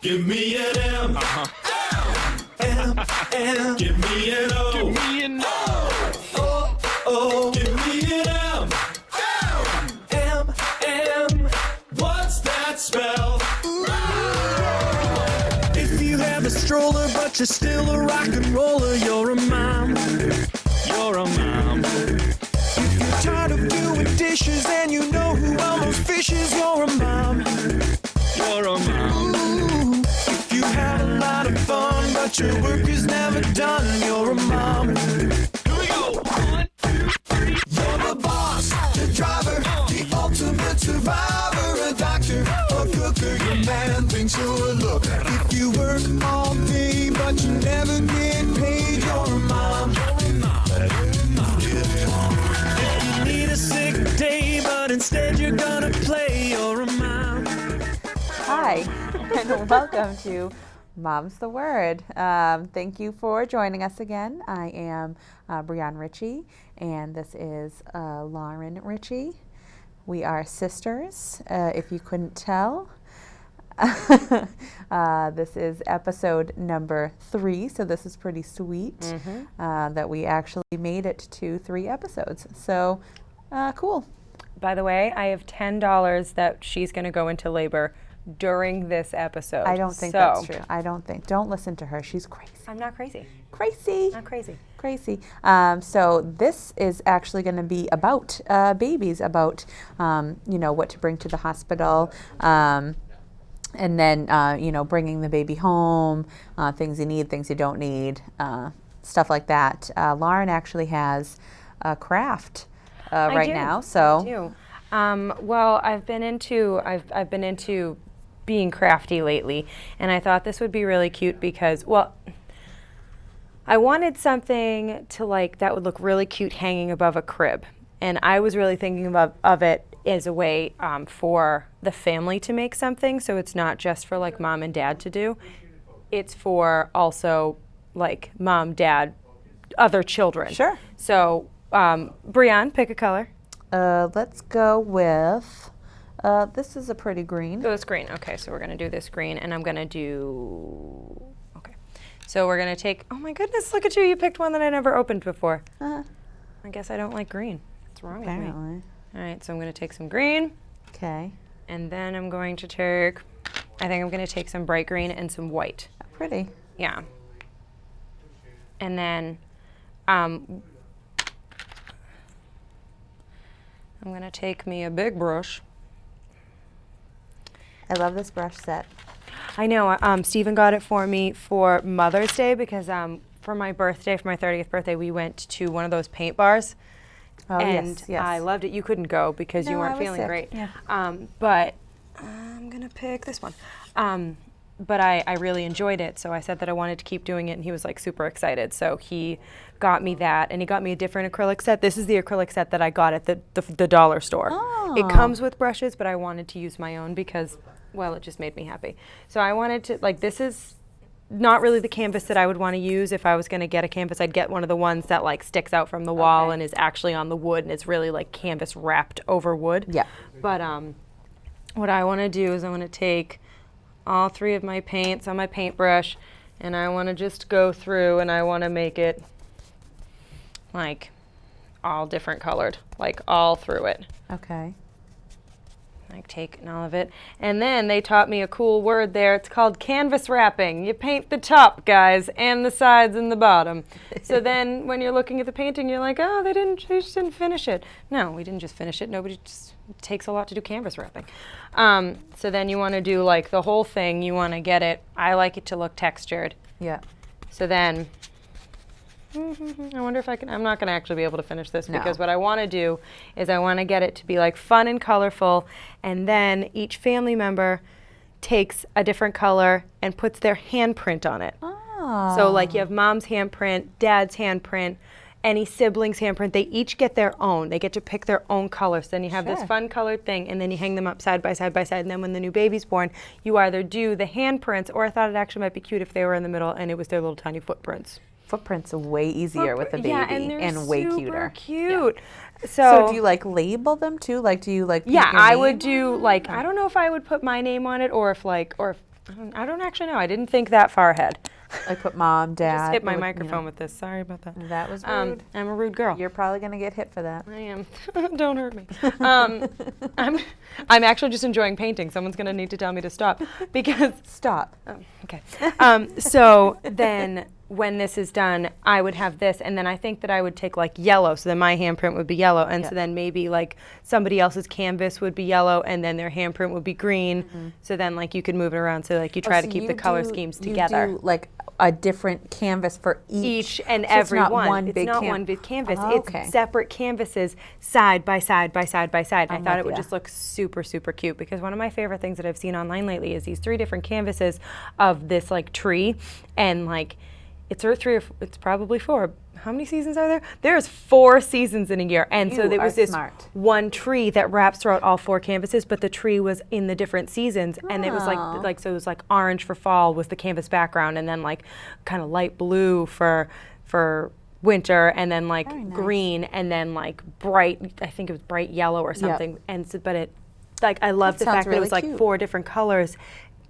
Give me an M. M. Give me an O. Give me an O. O. Give me an M. M. What's that spell? If you have a stroller but you're still a rock and roller, you're a mom. You're a mom. If you're tired of doing dishes and you know who almost fishes, you're a mom. You're a mom. Ooh. If you had a lot of fun but your work is never done, you're a mom. Here we go. 1, 2, 3. You're the boss, the driver, the ultimate survivor, a doctor, a cooker, your man thinks you're a looker. If you work all day but you never get paid, you're a mom. If you need a sick day but instead you're gonna play, you're a mom. Hi, and welcome to Mom's the Word. Thank you for joining us again. I am Brianne Ritchie, and this is Lauren Ritchie. We are sisters, if you couldn't tell. This is episode number 3, so this is pretty sweet that we actually made it to 3 episodes. So, cool. By the way, I have $10 that she's going to go into labor during this episode. I don't think that's true. Don't listen to her. She's crazy. I'm not crazy. Crazy. Not crazy. Crazy. So this is actually going to be about babies, about what to bring to the hospital, and then bringing the baby home, things you need, things you don't need, stuff like that. Lauren actually has a craft right now, so. I do. Well, I've been into being crafty lately, and I thought this would be really cute because, well, I wanted something to that would look really cute hanging above a crib, and I was really thinking of it as a way for the family to make something, so it's not just for mom and dad to do. It's for also mom, dad, other children. Sure. So, Brianne, pick a color. Let's go with, this is a pretty green. Go this green. Okay, so we're going to do this green, and I'm going to do, okay. So we're going to take, oh my goodness, look at you. You picked one that I never opened before. I guess I don't like green. What's wrong with me? All right, so I'm going to take some green. Okay. And then I'm going to take, I think I'm going to take some bright green and some white. Pretty. Yeah. And then I'm going to take me a big brush. I love this brush set. I know. Stephen got it for me for Mother's Day because for my birthday, for my 30th birthday, we went to one of those paint bars. Oh, and yes. I loved it. You couldn't go because you weren't feeling sick. great. Yeah. But I'm going to pick this one. But I really enjoyed it, so I said that I wanted to keep doing it, and he was super excited. So he got me that, and he got me a different acrylic set. This is the acrylic set that I got at the dollar store. Oh. It comes with brushes, but I wanted to use my own because, well, it just made me happy. So I wanted to, this is not really the canvas that I would want to use. If I was going to get a canvas, I'd get one of the ones that sticks out from the wall and is actually on the wood, and it's really canvas wrapped over wood. Yeah. But what I want to do is I want to take all 3 of my paints on my paintbrush, and I want to just go through and I want to make it all different colored, all through it. Okay. Taking all of it. And then they taught me a cool word there. It's called canvas wrapping. You paint the top, guys, and the sides and the bottom. So then when you're looking at the painting, you're like, oh, they just didn't finish it. No, we didn't just finish it. It takes a lot to do canvas wrapping. So then you want to do the whole thing. You want to get it. I like it to look textured. Yeah. So then I wonder if I can. I'm not going to actually be able to finish this because what I want to do is I want to get it to be fun and colorful, and then each family member takes a different color and puts their handprint on it. Oh. So you have mom's handprint, dad's handprint, any siblings' handprint. They each get their own. They get to pick their own color. So then you have this fun colored thing, and then you hang them up side by side by side. And then when the new baby's born, you either do the handprints, or I thought it actually might be cute if they were in the middle and it was their little tiny footprints. Footprints are way easier with the baby, and way super cuter. Cute. Yeah. So do you label them too? Do you Yeah, I would do I don't know if I would put my name on it or if I don't actually know. I didn't think that far ahead. I put mom, dad. Just hit my you know. microphone with this. Sorry about that. That was rude. I'm a rude girl. You're probably going to get hit for that. I am. Don't hurt me. I'm actually just enjoying painting. Someone's going to need to tell me to stop because. Stop. Okay. So then when this is done, I would have this, and then I think that I would take like yellow, so then my handprint would be yellow, and so then maybe like somebody else's canvas would be yellow, and then their handprint would be green. So then like you could move it around, so like you try to keep the color schemes together. You do like a different canvas for each And so every it's not one. one It's big not one big canvas. Oh, it's okay. separate canvases side by side by side by side. I thought with it would ya. just look super, super cute because one of my favorite things that I've seen online lately is these 3 different canvases of this like tree, and like it's probably 4. How many seasons are there? There's 4 seasons in a year, and so You there was are this smart. one tree that wraps throughout all 4 canvases, but the tree was in the different seasons, and it was like so it was like orange for fall was the canvas background, and then like kind of light blue for winter, and then like Very nice. green, and then like bright, I think it was bright yellow or something, and so, but it like I love That the sounds fact that it really was like cute. 4 different colors.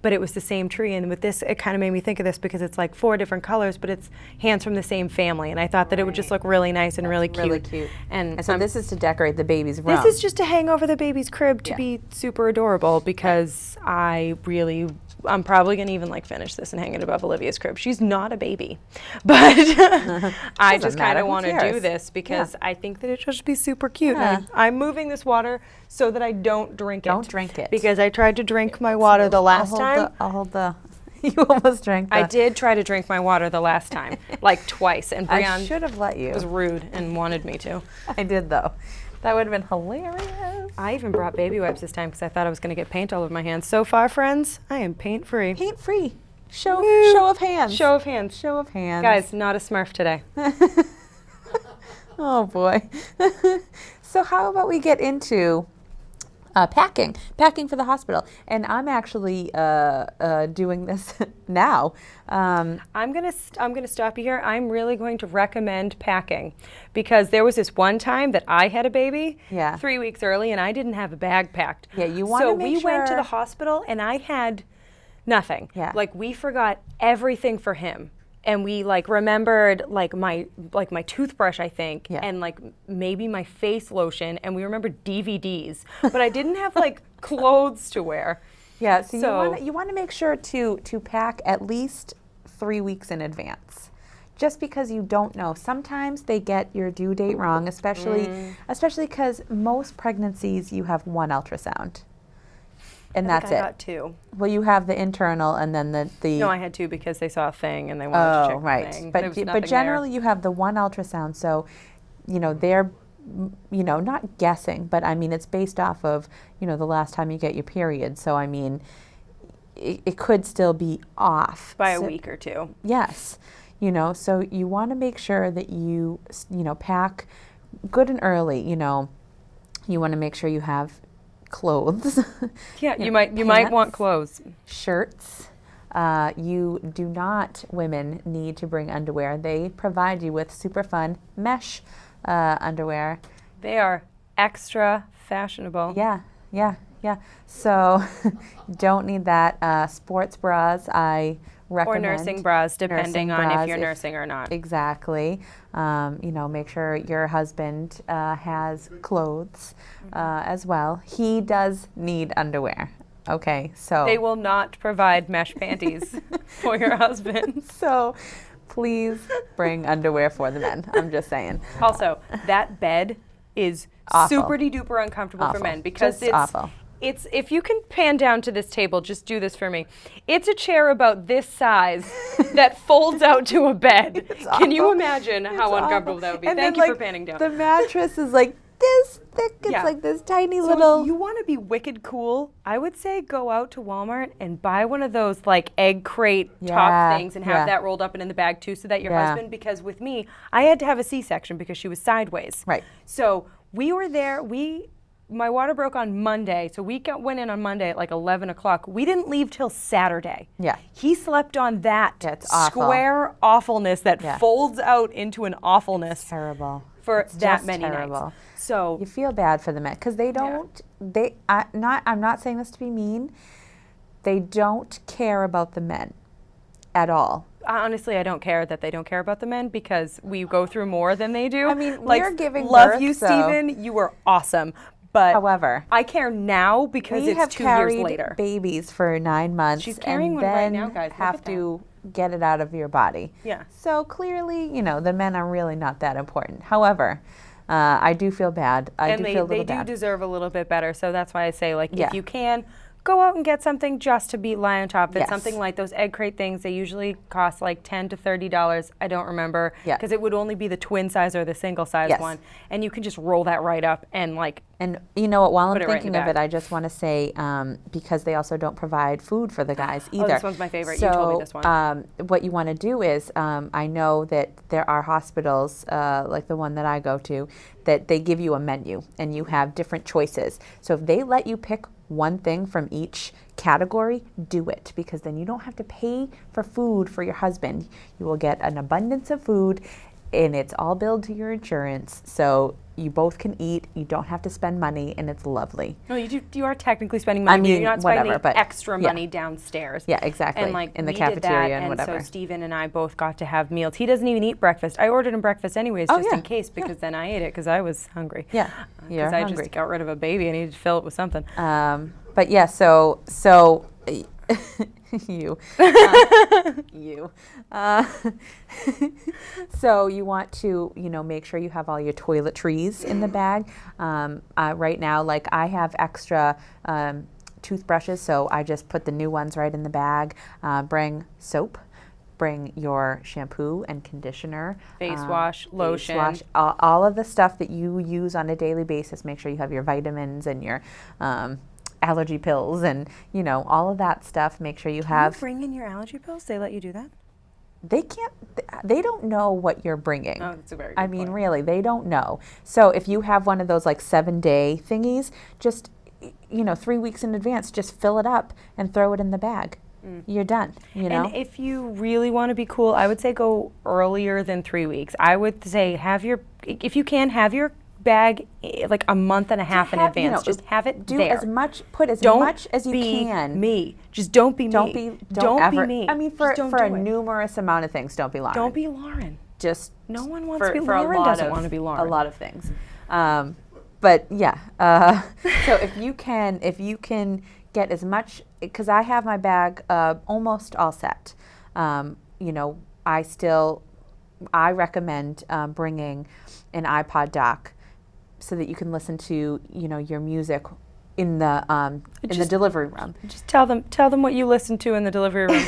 But it was the same tree, and with this, it kind of made me think of this because it's like 4 different colors, but it's hands from the same family, and I thought that it would just look really nice and really cute. Really cute. And so this is to decorate the baby's room. this is just to hang over the baby's crib to be super adorable because I'm probably gonna even like finish this and hang it above Olivia's crib. She's not a baby, but I just kind matter, of who want to do cares? this because I think that it should just be super cute. Yeah. And I'm moving this water so that I don't drink it. Don't drink it. Because I tried to drink my water the last time. I'll hold the. You almost drank. I did try to drink my water the last time, like twice, and I Brianne should have let you. was rude and wanted me to. I did though. That would have been hilarious. I even brought baby wipes this time because I thought I was going to get paint all over my hands. So far, friends, I am paint free. Paint free. Show of hands. Show of hands. Show of hands. Guys, not a Smurf today. Oh boy. So how about we get into packing for the hospital? And I'm actually doing this now. I'm gonna stop you here. I'm really going to recommend packing because there was this one time that I had a baby 3 weeks early and I didn't have a bag packed. Yeah, you want to make So we went to sure- the hospital and I had nothing. Yeah. Like we forgot everything for him. And we like remembered like my toothbrush, I think, and like maybe my face lotion, and we remembered DVDs, but I didn't have like clothes to wear. Yeah, so you want to make sure to pack at least 3 weeks in advance. Just because you don't know. Sometimes they get your due date wrong, especially because most pregnancies you have 1 ultrasound. And that's I it. got 2. Well, you have the internal and then the No, I had 2 because they saw a thing and they wanted to check the thing. But there was but nothing generally you have the 1 ultrasound, so they're not guessing, but I mean it's based off of the last time you get your period. So I mean it could still be off by a week or 2. Yes, so you want to make sure that you pack good and early. You want to make sure you have clothes. Yeah, you might want clothes. Shirts. You do not, women, need to bring underwear. They provide you with super fun mesh underwear. They are extra fashionable. Yeah. So don't need that. Sports bras, I recommend. Or nursing bras, depending Nursing on bras if you're nursing or not. Exactly. Make sure your husband has clothes as well. He does need underwear. Okay, so. They will not provide mesh panties for your husband. So please bring underwear for the men. I'm just saying. Also, that bed is Awful. super-duper uncomfortable for Awful. men because Just awful. It's if you can pan down to this table, just do this for me. It's a chair about this size that folds out to a bed. Can you imagine how uncomfortable that would be? And Thank then, you for panning down. The mattress is like this thick. It's like this tiny So little. if you want to be wicked cool, I would say go out to Walmart and buy one of those like egg crate top things and have that rolled up and in the bag too, so that your husband, because with me, I had to have a C-section because she was sideways. Right. So we were there. My water broke on Monday, so we went in on Monday at like 11 o'clock. We didn't leave till Saturday. Yeah. He slept on that That's awful. square awfulness that folds out into an awfulness terrible. for It's that just many terrible. nights. So You feel bad for the men because they don't. I'm not saying this to be mean. They don't care about the men at all. Honestly, I don't care that they don't care about the men because we go through more than they do. I mean, like, we're giving love birth, you, so- Stephen. You were awesome. But However, I care now because we it's have 2 years carried later. babies for 9 months. She's carrying and one right then now, guys. Look have at that. to get it out of your body. Yeah. So clearly, the men are really not that important. However, I do feel bad. I And do feel a they little do bad. deserve a little bit better. So that's why I say, like, Yeah. if you can, go out and get something just to lie on top of it. Yes. Something like those egg crate things. They usually cost like $10 to $30. I don't remember. Yeah. Because it would only be the twin size or the single size Yes. one. And you can just roll that right up and like. And you know what, while I'm Put it right in thinking the of it, bag. I just want to say, because they also don't provide food for the guys Oh, either. this one's my favorite. You told me this one. What you want to do is, I know that there are hospitals, like the one that I go to, that they give you a menu and you have different choices. So if they let you pick one thing from each category, do it, because then you don't have to pay for food for your husband. You will get an abundance of food and it's all billed to your insurance. So you both can eat, you don't have to spend money, and it's lovely. No, you are technically spending money. I mean, you're not spending whatever, but extra yeah. money downstairs. Yeah, exactly. And like in the we did cafeteria that, and whatever. so Stephen and I both got to have meals. He doesn't even eat breakfast. I ordered him breakfast anyways, Oh, just yeah. in case, because then I ate it because I was hungry. Yeah, you're Because I hungry. just got rid of a baby. I needed to fill it with something. But yeah, so you, you. So you want to, make sure you have all your toiletries in the bag. Right now, like I have extra toothbrushes, so I just put the new ones right in the bag. Bring soap. Bring your shampoo and conditioner, Face wash, lotion. all of the stuff that you use on a daily basis. Make sure you have your vitamins and your allergy pills and all of that stuff. Make sure you have. Can you bring in your allergy pills? They let you do that? They can't. They don't know what you're bringing. Oh, that's a very good I mean, point. really, they don't know. So if you have one of those like 7-day thingies, just 3 weeks in advance, just fill it up and throw it in the bag. You're done. And if you really want to be cool, I would say go earlier than 3 weeks. I would say if you can, have your bag like a month and a half in advance. Just have it do there. as much. Put as Don't much as you be can. me. Just don't be Don't me. be. Don't ever, be me. I mean, Just don't for a do it. numerous amount of things, don't be Lauren. Don't be Lauren. Just No one wants to be for a Lauren. lot Doesn't of- want to be Lauren. A lot of things. But yeah. So if you can get as much, because I have my bag almost all set. I recommend bringing an iPod dock so that you can listen to your music in the delivery room. Just tell them what you listen to in the delivery room.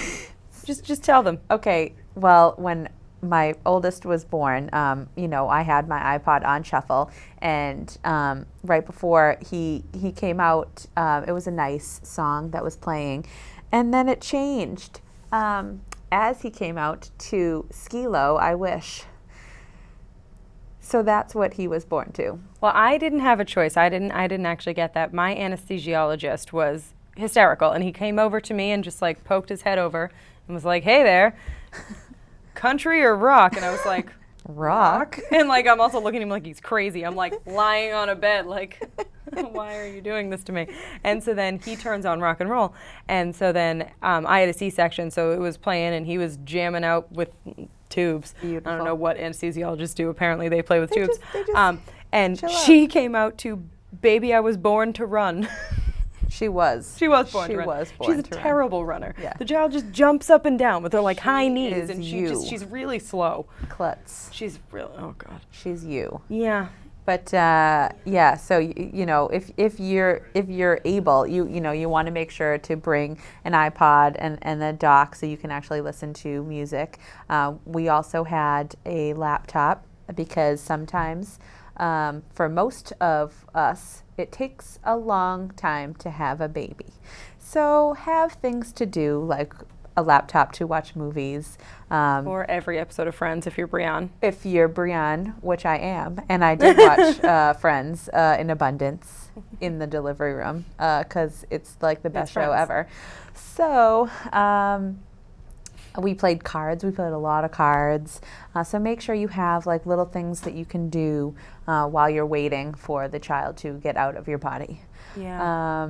just tell them. Okay, well, when my oldest was born, I had my iPod on shuffle, and right before he came out, it was a nice song that was playing, and then it changed as he came out to Skilo, I Wish. So that's what he was born to. Well, I didn't have a choice. I didn't actually get that. My anesthesiologist was hysterical, and he came over to me and just like poked his head over and was like, "Hey there, country or rock?" And I was like, Rock. And like I'm also looking at him like he's crazy. I'm like lying on a bed like, why are you doing this to me? And so then he turns on rock and roll, and so then I had a C-section, so it was playing, and he was jamming out with tubes. Beautiful. I don't know what anesthesiologists do. Apparently they play with tubes. They just and chill out. she came out to "Baby, I Was Born to Run." She was. She was born She to run. was born She's a to run. terrible runner. Yeah. The child just jumps up and down with her like high She knees, is and you. she's really slow. Klutz. She's really, oh God. She's you. Yeah. But yeah, so if you're able, you want to make sure to bring an iPod and a dock so you can actually listen to music. We also had a laptop because sometimes for most of us it takes a long time to have a baby. So have things to do like a laptop to watch movies. Or every episode of Friends if you're Brianne. If you're Brianne, which I am, and I did watch Friends in abundance in the delivery room because it's like the best show Friends. ever. So we played cards. We played a lot of cards. So make sure you have like little things that you can do while you're waiting for the child to get out of your body. Yeah.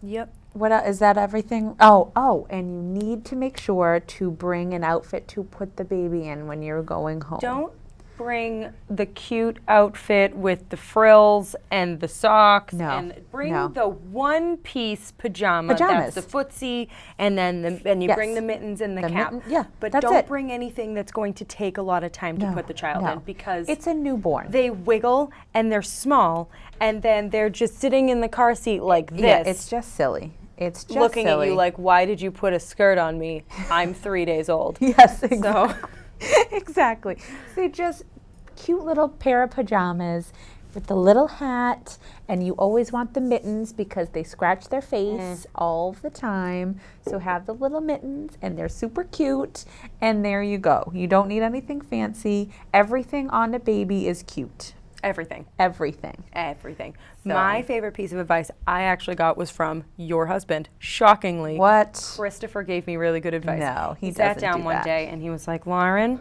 Yep. Is that everything? Oh, and you need to make sure to bring an outfit to put the baby in when you're going home. Don't bring the cute outfit with the frills and the socks. No, And bring no. the one-piece pajama. Pajamas. That's the footsie, and then you Yes. bring the mittens and the cap. Yeah, But that's don't it. bring anything that's going to take a lot of time to No, put the child no. in, because It's a newborn. they wiggle and they're small, and then they're just sitting in the car seat like this. Yeah, it's just silly. It's just looking silly. at you like, why did you put a skirt on me? I'm 3 days old. Yes, exactly. So Exactly. So just cute little pair of pajamas with the little hat, and you always want the mittens because they scratch their face all the time. So have the little mittens, and they're super cute, and there you go. You don't need anything fancy. Everything on the baby is cute. everything. Everything. Everything. So- My favorite piece of advice I actually got was from your husband. Shockingly, What? Christopher gave me really good advice. No, he sat doesn't down do one that. day and he was like, Lauren,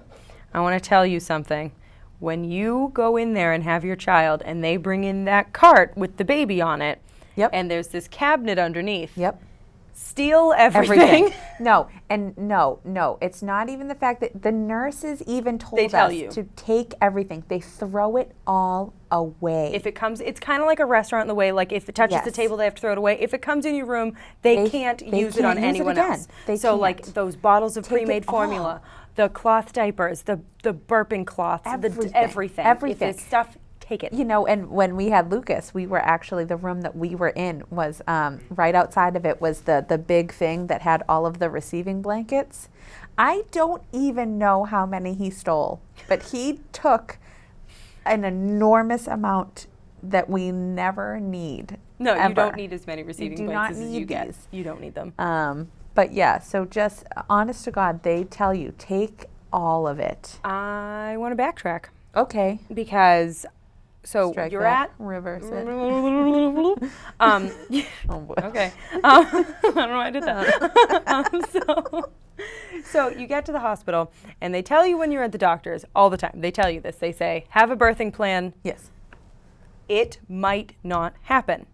I want to tell you something. When you go in there and have your child and they bring in that cart with the baby on it, Yep. and there's this cabinet underneath, Yep. steal everything. No, no. It's not even the fact that the nurses even told They tell us you. to take everything. They throw it all away. If it comes, it's kind of like a restaurant in the way, like if it touches the Yes. table, they have to throw it away. If it comes in your room, they can't use it on can't use it anyone again. else. They So like can't. those bottles of Take it pre-made formula, the cloth diapers, the burping cloths, Everything. everything. Everything. If it's stuff, take it. You know, and when we had Lucas, we were actually, the room that we were in was right outside of it was the big thing that had all of the receiving blankets. I don't even know how many he stole, but he took an enormous amount that we never need. No, you ever. don't need as many receiving do not blankets as you need get. these. You don't need them. But yeah, so just honest to God, they tell you, take all of it. I want to backtrack Okay. because, so Strike you're that. at. Reverse it. Oh boy. Okay. I don't know why I did that. So you get to the hospital, and they tell you when you're at the doctor's all the time. They tell you this. They say, have a birthing plan. Yes. It might not happen.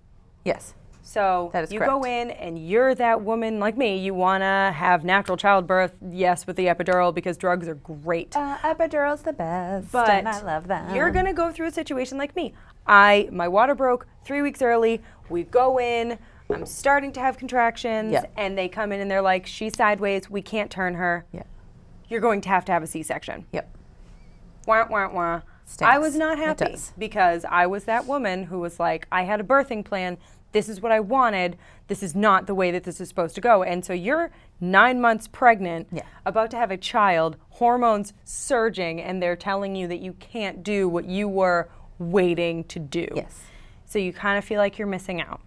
Yes. So That is you go correct. in, and you're that woman like me. You want to have natural childbirth, yes, with the epidural, because drugs are great. Epidural's the best, But and I love them. you're going to go through a situation like me. My water broke 3 weeks early. We go in. I'm starting to have contractions. Yep. And they come in and they're like, she's sideways. We can't turn her. Yep. You're going to have a C-section. Yep. Wah, wah, wah. Stinks. I was not It happy does. because I was that woman who was like, I had a birthing plan. This is what I wanted. This is not the way that this is supposed to go. And so you're 9 months pregnant, Yeah. about to have a child, hormones surging, and they're telling you that you can't do what you were waiting to do. Yes. So you kind of feel like you're missing out.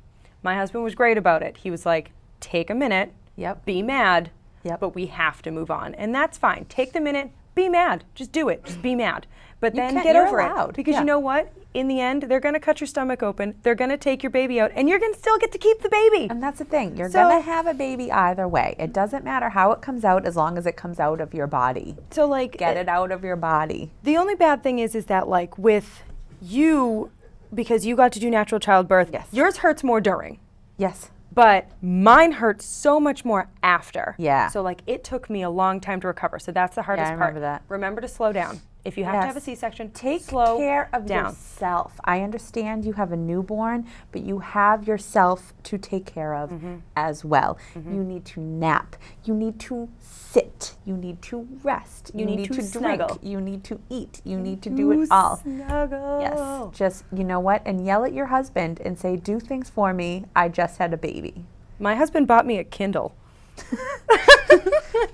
My husband was great about it. He was like, take a minute, Yep. be mad, Yep. but we have to move on. And that's fine. Take the minute, be mad. Just do it. Just be mad. But You then can't- get you're over allowed. it. Because Yeah. you know what? In the end, they're going to cut your stomach open. They're going to take your baby out, and you're going to still get to keep the baby. And that's the thing. You're So- going to have a baby either way. It doesn't matter how it comes out as long as it comes out of your body. So like, Get it out of your body. the only bad thing is that like with you, because you got to do natural childbirth, Yes. yours hurts more during. Yes. But mine hurt so much more after. Yeah. So like it took me a long time to recover. So that's the hardest I part. remember that. Remember to slow down. If you have to have a Yes. C-section, Take slow care of down. yourself. I understand you have a newborn, but you have yourself to take care of Mm-hmm. as well. You need to nap. You need to sit. You need to rest. You need to drink. snuggle. You need to eat. You need to do it all. Snuggle. Yes. Just, you know what? And yell at your husband and say, do things for me. I just had a baby. My husband bought me a Kindle.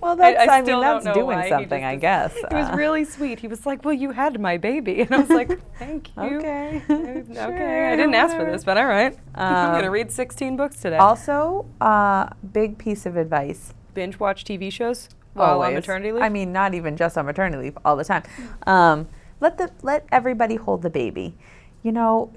Well, that's, I, mean, still that's don't know doing why. He something, just I is- guess. It was really sweet. He was like, well, you had my baby. And I was like, thank you. Okay. Okay, I didn't ask for this, but all right. I'm going to read 16 books today. Also, big piece of advice. Binge watch TV shows while on Always. maternity leave. I mean, not even just on maternity leave, all the time. Let everybody hold the baby. You know,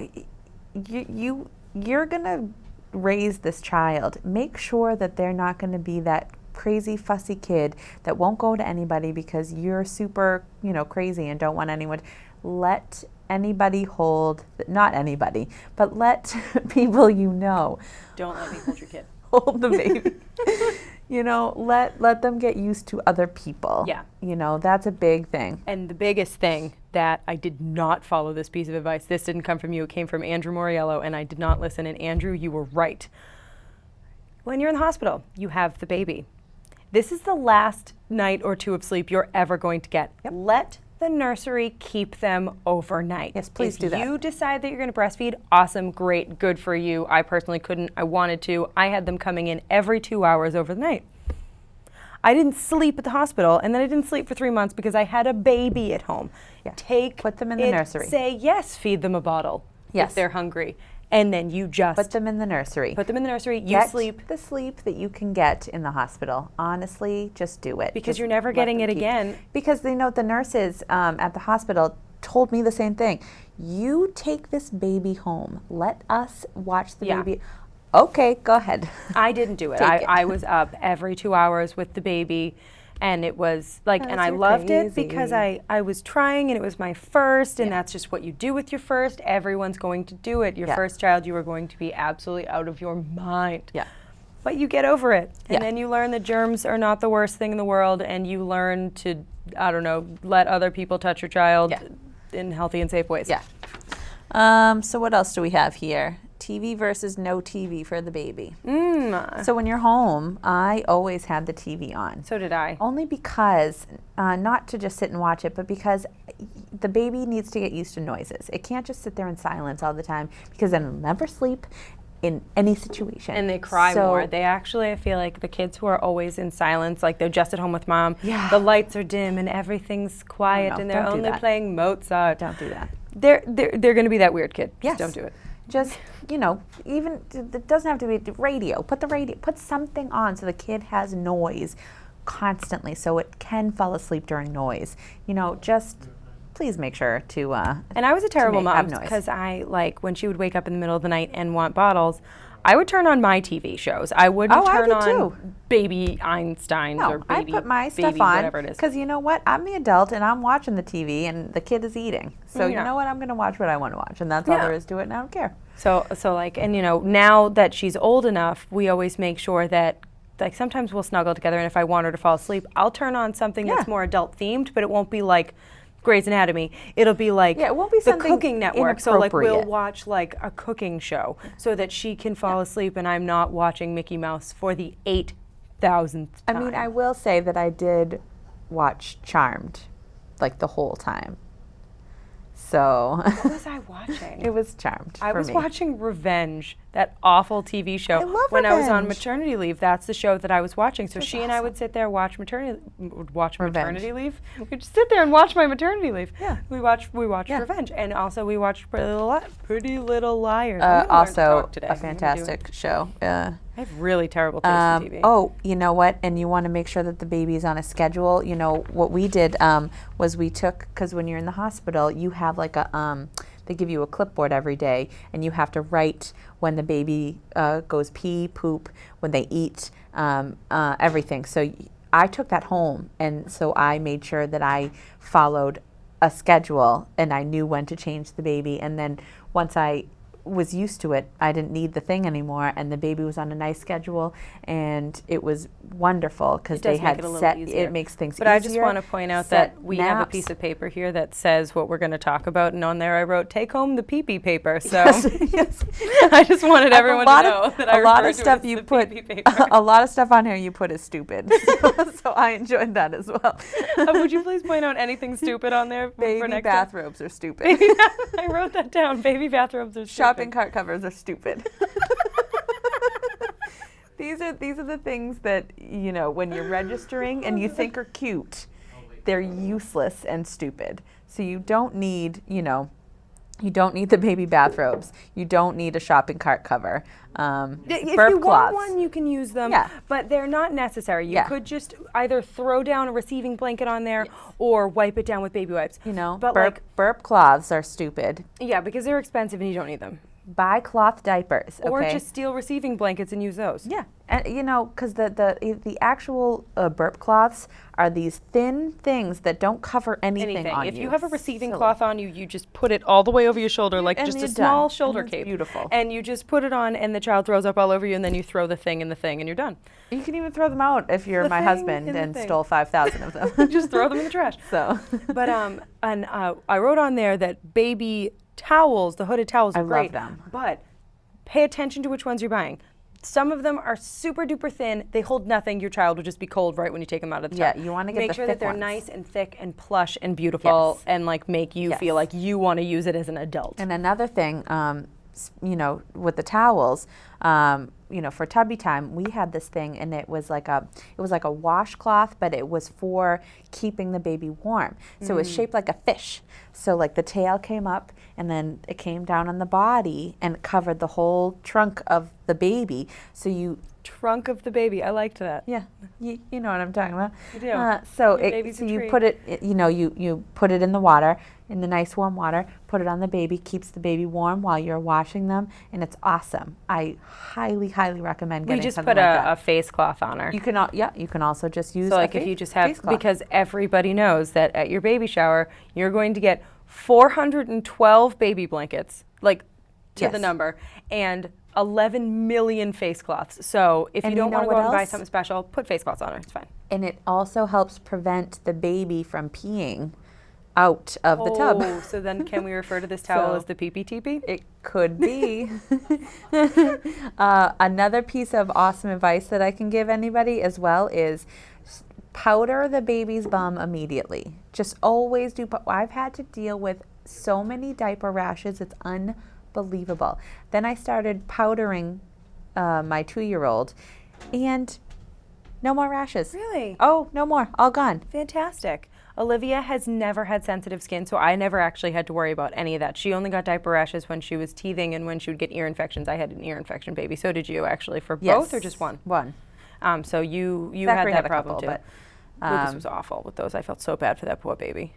you're gonna raise this child. Make sure that they're not gonna be that crazy fussy kid that won't go to anybody because you're super, crazy and don't want anyone. Let anybody hold, not anybody, but let people Don't let me hold your kid. hold the baby. You know, let them get used to other people. Yeah. You know, that's a big thing. And the biggest thing that I did not follow this piece of advice. This didn't come from you. It came from Andrew Moriello, and I did not listen. And Andrew, you were right. When you're in the hospital, you have the baby. This is the last night or two of sleep you're ever going to get. Yep. Let the nursery keep them overnight. Yes, please do that. If you decide that you're going to breastfeed, awesome, great, good for you. I personally couldn't. I wanted to. I had them coming in every 2 hours over the night. I didn't sleep at the hospital, and then I didn't sleep for 3 months because I had a baby at home. Yeah. Put them in the nursery. Say yes, feed them a bottle Yes. if they're hungry. And then you just Put them in the nursery. put them in the nursery. You Get sleep. the sleep that you can get in the hospital. Honestly, just do it. Because Just you're never let getting them it keep- again. Because they know the nurses at the hospital told me the same thing. You take this baby home. Let us watch the Yeah. baby. Okay, go ahead. I didn't do it. Take it. I was up every 2 hours with the baby, and it was like, and Because I you're loved it because crazy. I was trying, and it was my first, and that's just what you do with your first. Everyone's going to do it. Your Yeah. first child, you are going to be absolutely out of your mind. Yeah. But you get over it, and Yeah. then you learn that germs are not the worst thing in the world, and you learn to, I don't know, let other people touch your child Yeah. in healthy and safe ways. Yeah. So what else do we have here? TV versus no TV for the baby. So when you're home, I always had the TV on. So did I. Only because, not to just sit and watch it, but because the baby needs to get used to noises. It can't just sit there in silence all the time because then it'll never sleep in any situation. And they cry So- more. They actually, I feel like the kids who are always in silence, like they're just at home with mom, Yeah. the lights are dim and everything's quiet no, and they're don't do only that. playing Mozart. Don't do that. They're going to be that weird kid. Yes. Just don't do it. Just, you know, even it doesn't have to be the radio. Put something on so the kid has noise constantly so it can fall asleep during noise. You know, just please make sure to And I was a terrible have mom noise. because I, like, when she would wake up in the middle of the night and want bottles, I would turn on my TV shows. I wouldn't Oh, I turn did on too. Baby Einsteins or No, I Baby, put my stuff baby on whatever it is. because you know what? I'm the adult and I'm watching the TV and the kid is eating. So Yeah. you know what? I'm going to watch what I want to watch, and that's all Yeah. there is to it. And I don't care. So like, and you know, now that she's old enough, we always make sure that, like, sometimes we'll snuggle together, and if I want her to fall asleep, I'll turn on something that's Yeah. more adult themed, but it won't be like Grey's Anatomy. It'll be like Yeah, it won't be the something Cooking Network. So like we'll inappropriate. watch like a cooking show so that she can fall asleep, and I'm not watching Mickey Mouse for the 8,000th I time. mean, I will say that I did watch Charmed like the whole time. So What was I watching? it was Charmed. I for was me. watching Revenge, that awful TV show. I love when I was on Revenge. maternity leave, that's the show that I was watching. So That's she and I would awesome. sit there watch Revenge. maternity leave. We'd just sit there and watch my maternity leave. Yeah. We watched Yeah. Revenge, and also we watched Pretty Little Liars. I'm gonna learn to Also, talk today. a I'm gonna do it. fantastic show. I have really terrible taste in TV. Oh, you know what? And you want to make sure that the baby's on a schedule. You know, what we did was we took, because when you're in the hospital, you have like a, they give you a clipboard every day, and you have to write when the baby goes pee, poop, when they eat, everything. So I took that home, and so I made sure that I followed a schedule, and I knew when to change the baby. And then once I was used to it, I didn't need the thing anymore, and the baby was on a nice schedule, and it was wonderful because It does they make had it a little set. easier. It makes things But easier. I just want to point out set that we have a naps. piece of paper here that says what we're going to talk about, and on there I wrote, "Take home the pee-pee paper." So Yes. I just wanted everyone to know that I a lot referred of to stuff it as you the put, pee-pee paper. a lot of stuff on here you put is stupid. So I enjoyed that as well. Would you please point out anything stupid on there for Baby next time? bathrobes are stupid. I wrote that down. Baby bathrobes are stupid. Shopping cart covers are stupid. These are the things that, you know, when you're registering and you think are cute, they're useless and stupid. So you don't need, you know, you don't need the baby bathrobes. You don't need a shopping cart cover. If Burp you cloths. want one, you can use them, Yeah. but they're not necessary. You Yeah. could just either throw down a receiving blanket on there or wipe it down with baby wipes. You know, but burp cloths are stupid. yeah, because they're expensive and you don't need them. Buy cloth diapers. Or okay? just steal receiving blankets and use those. Yeah, And, you know, because the actual burp cloths are these thin things that don't cover anything on If you. you have a receiving Silly. cloth on you, you just put it all the way over your shoulder, like And just a you're small done. shoulder And it's cape. beautiful. And you just put it on, and the child throws up all over you, and then you throw the thing in the thing, and you're done. You can even throw them out if you're The my thing husband in the and thing. stole 5,000 of them. Just throw them in the trash. So. But I wrote on there that baby towels, the hooded towels, are love great. them. But pay attention to which ones you're buying. Some of them are super duper thin. They hold nothing. Your child will just be cold right when you take them out of the tub. Yeah, you wanna get Make the sure thick that they're ones. nice and thick and plush and beautiful Yes. and like make you Yes. feel like you want to use it as an adult. And another thing, you know, with the towels, you know, for tubby time, we had this thing, and it was like a washcloth, but it was for keeping the baby warm. So it was shaped like a fish. So like the tail came up, and then it came down on the body and covered the whole trunk of the baby. So you. Trunk of the baby. I liked that. Yeah, you know what I'm talking about. I do. So Your baby's a you treat. put it, you know, you put it in the water, in the nice warm water, put it on the baby, keeps the baby warm while you're washing them, and it's awesome. I highly, highly recommend We getting just something put like a that. face cloth on her. You can, you can also just use So a like if you just have, face cloth. because everybody knows that at your baby shower, you're going to get 412 baby blankets, like to the Yes. number, and 11 million face cloths. So if And you you don't know want to go what out and buy else? something special, put face cloths on her. It's fine. And it also helps prevent the baby from peeing out of the tub. Oh, so then can we refer to this towel So- as the pee-pee teepee? It could be. Another piece of awesome advice that I can give anybody as well is powder the baby's bum immediately. Just always do. I've had to deal with so many diaper rashes. It's unbelievable. Then I started powdering my 2-year-old, and no more rashes. Really? Oh, no more. All gone. Fantastic. Olivia has never had sensitive skin, so I never actually had to worry about any of that. She only got diaper rashes when she was teething and when she would get ear infections. I had an ear infection baby. So did you, actually, for both or just one? One. So you Zachary had had that a problem couple, too. but, Lucas was awful with those. I felt so bad for that poor baby.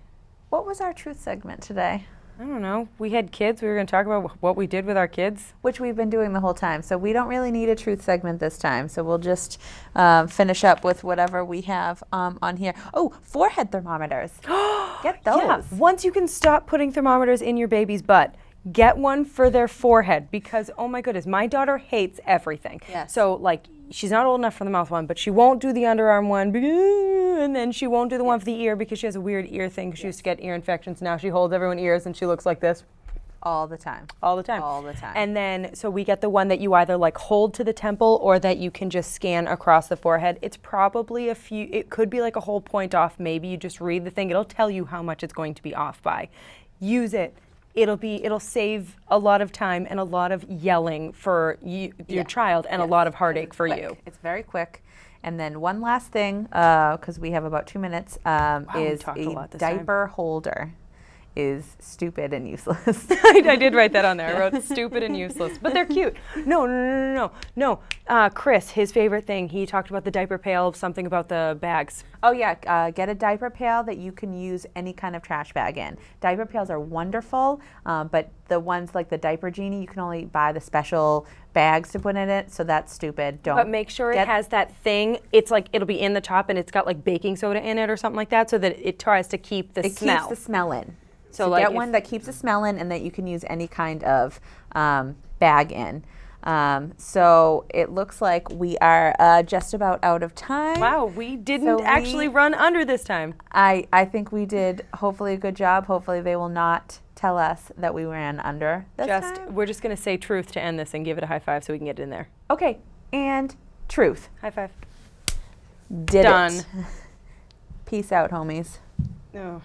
What was our truth segment today? I don't know. We had kids. We were going to talk about what we did with our kids. Which we've been doing the whole time. So we don't really need a truth segment this time. So we'll just finish up with whatever we have on here. Oh, forehead thermometers. Get those. Yeah. Once you can stop putting thermometers in your baby's butt, get one for their forehead, because, oh my goodness, my daughter hates everything. Yes. So, like, she's not old enough for the mouth one, but she won't do the underarm one, and then she won't do the one for the ear because she has a weird ear thing because she used to get ear infections. Now she holds everyone's ears and she looks like this All the time. all the time. All the time. And then, so we get the one that you either like hold to the temple or that you can just scan across the forehead. It's probably it could be like a whole point off. Maybe you just read the thing. It'll tell you how much it's going to be off by. Use it. It'll save a lot of time and a lot of yelling for your child and a lot of heartache for Quick. you. It's very quick. And then one last thing, because we have about 2 minutes, we is talked a a lot this time. diaper holder is stupid and useless. I did write that on there. I wrote stupid and useless, but they're cute. No. Chris, his favorite thing, he talked about the diaper pail, something about the bags. Oh yeah, get a diaper pail that you can use any kind of trash bag in. Diaper pails are wonderful, but the ones like the Diaper Genie, you can only buy the special bags to put in it, so that's stupid. Don't. But make sure it has that thing. It's like it'll be in the top, and it's got like baking soda in it or something like that, so that it tries to keep the smell. It keeps the smell in. So, So like get if- one that keeps the smell in and that you can use any kind of bag in. So it looks like we are just about out of time. Wow, we didn't So actually run under this time. I think we did hopefully a good job. Hopefully they will not tell us that we ran under this time. We're just gonna say truth to end this and give it a high five so we can get it in there. Okay, and truth. High five. Did Done. it. Peace out, homies. No.